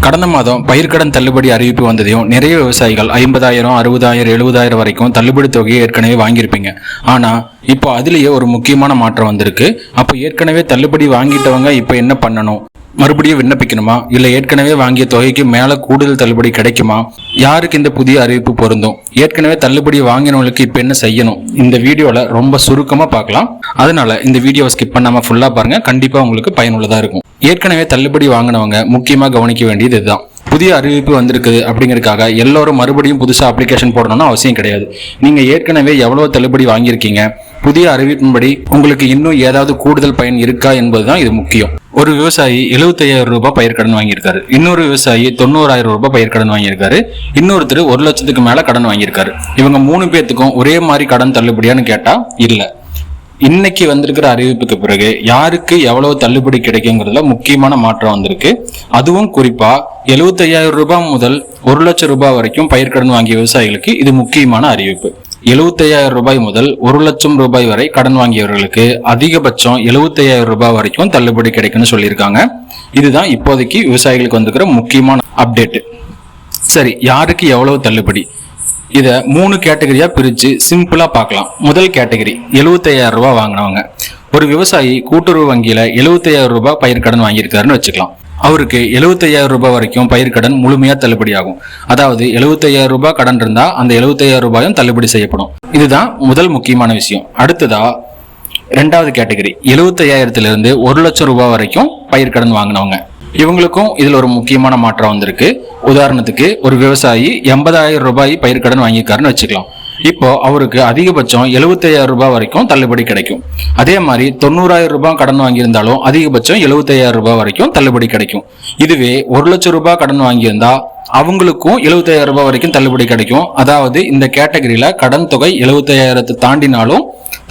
கடந்த மாதம் பயிர்க்கடன் தள்ளுபடி அறிவிப்பு வந்ததையும் நிறைய விவசாயிகள் 50,000, 60,000, 70,000 வரைக்கும் தள்ளுபடி தொகையை ஏற்கனவே வாங்கியிருப்பீங்க. ஆனா இப்போ அதுலயே ஒரு முக்கியமான மாற்றம் வந்திருக்கு. அப்போ ஏற்கனவே தள்ளுபடி வாங்கிட்டவங்க இப்போ என்ன பண்ணணும்? மறுபடியும் விண்ணப்பிக்கணுமா, இல்ல ஏற்கனவே வாங்கிய தொகைக்கு மேல கூடுதல் தள்ளுபடி கிடைக்குமா? யாருக்கு இந்த புதிய அறிவிப்பு பொருந்தும்? ஏற்கனவே தள்ளுபடி வாங்கினவங்களுக்கு இப்ப என்ன செய்யணும்? இந்த வீடியோல ரொம்ப சுருக்கமா பார்க்கலாம். அதனால இந்த வீடியோவை ஸ்கிப் பண்ணாம ஃபுல்லா பாருங்க. கண்டிப்பா உங்களுக்கு பயனுள்ளதா இருக்கும். ஏற்கனவே தள்ளுபடி வாங்கினவங்க முக்கியமா கவனிக்க வேண்டியது இதுதான். புதிய அறிவிப்பு வந்திருக்குது அப்படிங்கறதுக்காக எல்லாரும் மறுபடியும் புதுசா அப்ளிகேஷன் போடணும்னு அவசியம் கிடையாது. நீங்க ஏற்கனவே எவ்வளவு தள்ளுபடி வாங்கியிருக்கீங்க, புதிய அறிவிப்பின்படி உங்களுக்கு இன்னும் ஏதாவது கூடுதல் பயன் இருக்கா என்பதுதான் இது முக்கியம். ஒரு விவசாயி 75,000 ரூபாய் பயிர்க்கடன் வாங்கியிருக்காரு. இன்னொரு விவசாயி 90,000 ரூபாய் பயிர்க்கடன் வாங்கியிருக்காரு. இன்னொருத்தர் 1 லட்சத்துக்கு மேல கடன் வாங்கியிருக்காரு. இவங்க 3 பேத்துக்கும் ஒரே மாதிரி கடன் தள்ளுபடியான்னு கேட்டா இல்ல. இன்னைக்கு வந்திருக்கிற அறிவிப்புக்கு பிறகு யாருக்கு எவ்வளவு தள்ளுபடி கிடைக்குங்கிறதுல முக்கியமான மாற்றம் வந்திருக்கு. அதுவும் குறிப்பா 75,000 ரூபாய் முதல் 1 லட்சம் ரூபாய் வரைக்கும் பயிர்க்கடன் வாங்கிய விவசாயிகளுக்கு இது முக்கியமான அறிவிப்பு. 75,000 ரூபாய் முதல் 1 லட்சம் ரூபாய் வரை கடன் வாங்கியவர்களுக்கு அதிகபட்சம் 75,000 ரூபாய் வரைக்கும் தள்ளுபடி கிடைக்கும்னு சொல்லியிருக்காங்க. இதுதான் இப்போதைக்கு விவசாயிகளுக்கு வந்திருக்கிற முக்கியமான அப்டேட். சரி, யாருக்கு எவ்வளவு தள்ளுபடி? இத 3 கேட்டகரியா பிரிச்சு சிம்பிளா பார்க்கலாம். முதல் கேட்டகரி 75,000 ரூபாய் வாங்கினவங்க. ஒரு விவசாயி கூட்டுறவு வங்கியில 75,000 ரூபாய் பயிர்க்கடன் வாங்கியிருக்காருன்னு வச்சுக்கலாம். அவருக்கு 75,000 ரூபாய் வரைக்கும் பயிர்க்கடன் முழுமையா தள்ளுபடி ஆகும். அதாவது 75,000 ரூபாய் கடன் இருந்தா அந்த 75,000 ரூபாயும் தள்ளுபடி செய்யப்படும். இதுதான் முதல் முக்கியமான விஷயம். அடுத்ததா 2வது கேட்டகரி 75,000 1 லட்சம் ரூபாய் வரைக்கும் பயிர்க்கடன் வாங்கினவங்க. இவங்களுக்கும் இதுல ஒரு முக்கியமான மாற்றம் வந்திருக்கு. உதாரணத்துக்கு ஒரு விவசாயி 80,000 ரூபாய் பயிர்க்கடன் வாங்கியிருக்காருன்னு வச்சுக்கலாம். இப்போ அவருக்கு அதிகபட்சம் 75,000 ரூபாய் வரைக்கும் தள்ளுபடி கிடைக்கும். அதே மாதிரி 90,000 ரூபாய் கடன் வாங்கியிருந்தாலும் அதிகபட்சம் 75,000 ரூபாய் வரைக்கும் தள்ளுபடி கிடைக்கும். இதுவே 1 லட்சம் ரூபாய் கடன் வாங்கியிருந்தா அவங்களுக்கும் 75,000 ரூபாய் வரைக்கும் தள்ளுபடி கிடைக்கும். அதாவது இந்த கேட்டகரியில கடன் தொகை 75,000 தாண்டினாலும்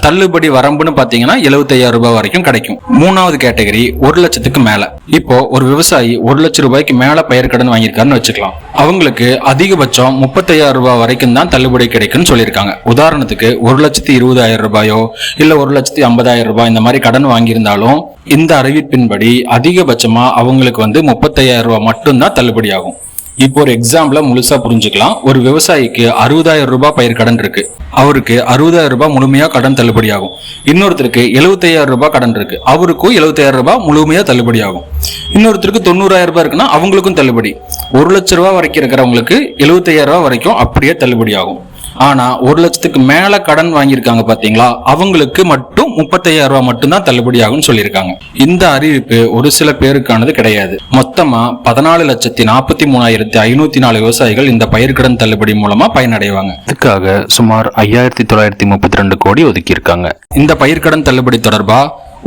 தள்ளுபடி வரம்புன்னு பாத்தீங்கன்னா 75,000 ரூபாய் வரைக்கும் கிடைக்கும். 3வது கேட்டகரி 1 லட்சத்துக்கு மேல. இப்போ ஒரு விவசாயி 1 லட்சம் ரூபாய்க்கு மேல பயிர்க்கடன் வாங்கியிருக்காருன்னு வச்சுக்கலாம். அவங்களுக்கு அதிகபட்சம் 35,000 ரூபாய் வரைக்கும் தான் தள்ளுபடி கிடைக்கும்னு சொல்லியிருக்காங்க. உதாரணத்துக்கு 1,20,000 ரூபாயோ இல்ல 1,50,000 ரூபாய் இந்த மாதிரி கடன் வாங்கியிருந்தாலும் இந்த அறிவிப்பின்படி அதிகபட்சமா அவங்களுக்கு 35,000 ரூபாய் மட்டும்தான் தள்ளுபடி ஆகும். இப்போ ஒரு எக்ஸாம்பிள முழுசா புரிஞ்சுக்கலாம். ஒரு விவசாயிக்கு 60,000 ரூபாய் பயிர் கடன் இருக்கு. அவருக்கு 60,000 ரூபாய் முழுமையா கடன் தள்ளுபடி ஆகும். இன்னொருத்தருக்கு 75,000 ரூபாய் கடன் இருக்கு. அவருக்கும் 75,000 ரூபாய் முழுமையா தள்ளுபடி ஆகும். இன்னொருத்தருக்கு 90,000 ரூபாய் இருக்குன்னா அவங்களுக்கும் தள்ளுபடி. 1 லட்சம் ரூபாய் வரைக்கும் இருக்கிறவங்களுக்கு 75,000 ரூபாய் வரைக்கும் அப்படியே தள்ளுபடி ஆகும். ஆனா 1 லட்சத்துக்கு மேல கடன் வாங்கியிருக்காங்க பாத்தீங்களா, அவங்களுக்கு மட்டும் 35,000 ரூபாய் மட்டும்தான் தள்ளுபடி ஆகும்னு சொல்லியிருக்காங்க. இந்த அறிவிப்பு ஒரு சில பேருக்கானது கிடையாது. மொத்தமா 14,43,504 விவசாயிகள் இந்த பயிர்க்கடன் தள்ளுபடி மூலமா பயனடைவாங்க. இதுக்காக சுமார் 5,932 கோடி ஒதுக்கி இருக்காங்க. இந்த பயிர்க்கடன் தள்ளுபடி தொடர்பா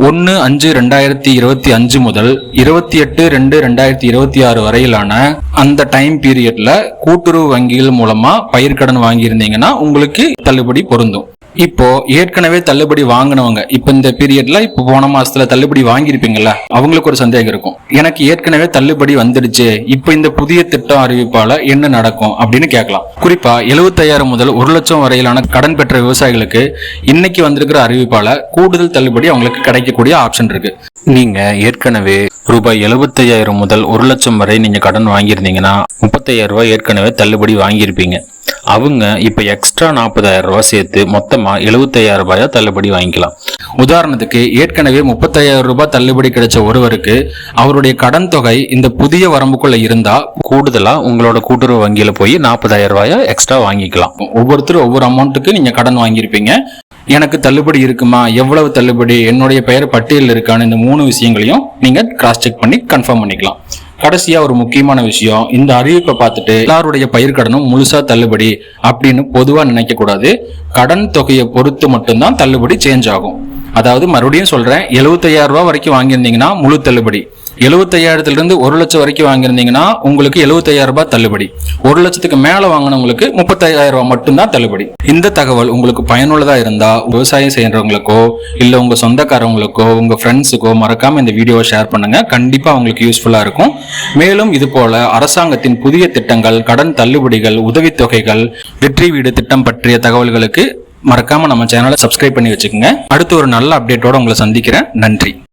1/5/2025 முதல் 28/2/2026 வரையிலான அந்த டைம் பீரியட்ல கூட்டுறவு வங்கிகள் மூலமா பயிர்க்கடன் வாங்கியிருந்தீங்கன்னா உங்களுக்கு தள்ளுபடி பொருந்தும். இப்போ ஏற்கனவே தள்ளுபடி வாங்கினவங்க இப்ப இந்த பீரியட்ல இப்ப போன மாசத்துல தள்ளுபடி வாங்கியிருப்பீங்கல்ல, அவங்களுக்கு ஒரு சந்தேகம் இருக்கும். எனக்கு ஏற்கனவே தள்ளுபடி வந்துடுச்சு, இப்ப இந்த புதிய திட்டம் அறிவிப்பால என்ன நடக்கும் அப்படின்னு கேட்கலாம். குறிப்பா 75,000 முதல் 1 லட்சம் வரையிலான கடன் பெற்ற விவசாயிகளுக்கு இன்னைக்கு வந்திருக்கிற அறிவிப்பால கூடுதல் தள்ளுபடி அவங்களுக்கு கிடைக்கக்கூடிய ஆப்ஷன் இருக்கு. நீங்க ஏற்கனவே ரூபாய் 75,000 முதல் 1 லட்சம் வரை நீங்க கடன் வாங்கியிருந்தீங்கன்னா 35,000 ரூபாய் ஏற்கனவே தள்ளுபடி வாங்கியிருப்பீங்க. அவங்க இப்ப எக்ஸ்ட்ரா 40,000 ரூபாய் சேர்த்து மொத்தமா 75,000 ரூபாயா தள்ளுபடி வாங்கிக்கலாம். உதாரணத்துக்கு ஏற்கனவே 30,000 ரூபாய் தள்ளுபடி கிடைச்ச ஒருவருக்கு அவருடைய கடன் தொகை இந்த புதிய வரம்புக்குள்ள இருந்தா கூடுதலா உங்களோட கூட்டுறவு வங்கியில போய் 40,000 ரூபாயா எக்ஸ்ட்ரா வாங்கிக்கலாம். ஒவ்வொருத்தரும் ஒவ்வொரு அமௌண்ட்டுக்கு நீங்க கடன் வாங்கியிருப்பீங்க. எனக்கு தள்ளுபடி இருக்குமா, எவ்வளவு தள்ளுபடி, என்னுடைய பெயர் பட்டியலில் இருக்கான்னு இந்த 3 விஷயங்களையும் நீங்க கிராஸ் செக் பண்ணி கன்ஃபார்ம் பண்ணிக்கலாம். கடைசியா ஒரு முக்கியமான விஷயம், இந்த அறிவிப்பை பார்த்துட்டு எல்லாருடைய பயிர்க்கடனும் முழுசா தள்ளுபடி அப்படின்னு பொதுவா நினைக்க கூடாது. கடன் தொகையை பொறுத்து மட்டும்தான் தள்ளுபடி சேஞ்ச் ஆகும். அதாவது மறுபடியும் சொல்றேன், 75,000 ரூபாய் வரைக்கும் வாங்கியிருந்தீங்கன்னா முழு தள்ளுபடி. 75,000 1 லட்சம் வரைக்கும் வாங்கியிருந்தீங்கன்னா உங்களுக்கு 75,000 ரூபாய் தள்ளுபடி. 1 லட்சத்துக்கு மேல வாங்கினவங்களுக்கு 35,000 ரூபாய் மட்டும்தான் தள்ளுபடி. இந்த தகவல் உங்களுக்கு பயனுள்ளதா இருந்தா விவசாயம் செய்யறவங்களுக்கோ இல்ல உங்க சொந்தக்காரங்களுக்கோ உங்க ஃப்ரெண்ட்ஸுக்கோ மறக்காம இந்த வீடியோவை ஷேர் பண்ணுங்க. கண்டிப்பா உங்களுக்கு யூஸ்ஃபுல்லா இருக்கும். மேலும் இது போல அரசாங்கத்தின் புதிய திட்டங்கள், கடன் தள்ளுபடிகள், உதவித்தொகைகள், வெற்றி வீடு திட்டம் பற்றிய தகவல்களுக்கு மறக்காம நம்ம சேனலை சப்ஸ்கிரைப் பண்ணி வச்சுக்கோங்க. அடுத்து ஒரு நல்ல அப்டேட்டோட உங்களை சந்திக்கிறேன். நன்றி.